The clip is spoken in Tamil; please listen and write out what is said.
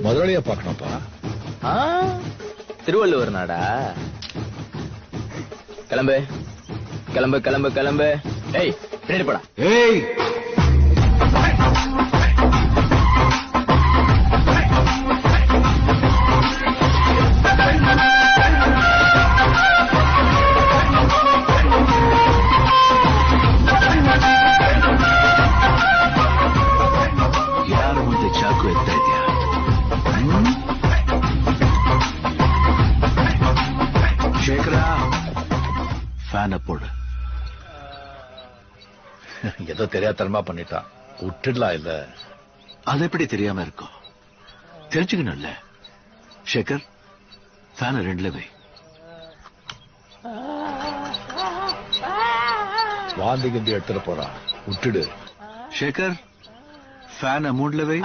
முதலாளியா பாக்கணும்ப்பா. திருவள்ளுவர் நாடா? கிளம்பு கிளம்பு கிளம்பு கிளம்பு. ஏய் பின்னாடி போடா. ஏய் ಯಾರು ಮುಂದೆ ಚಾಕು ಎತ್ತಾ ಇದೆಯಾ? ಶೇಖರ, ಫ್ಯಾನ್ போடு. ஏதோ தெரியாதனமா பண்ணிட்டான், விட்டுடலாம். இல்ல அது எப்படி தெரியாம இருக்கும்? தெரிஞ்சுக்கணும்ல. சேகர், ஃபேன் 2ல வை. வாந்தி கிந்தி எடுத்துட்டு போறான், விட்டுடு. சேகர், ஃபேன் 3ல வை.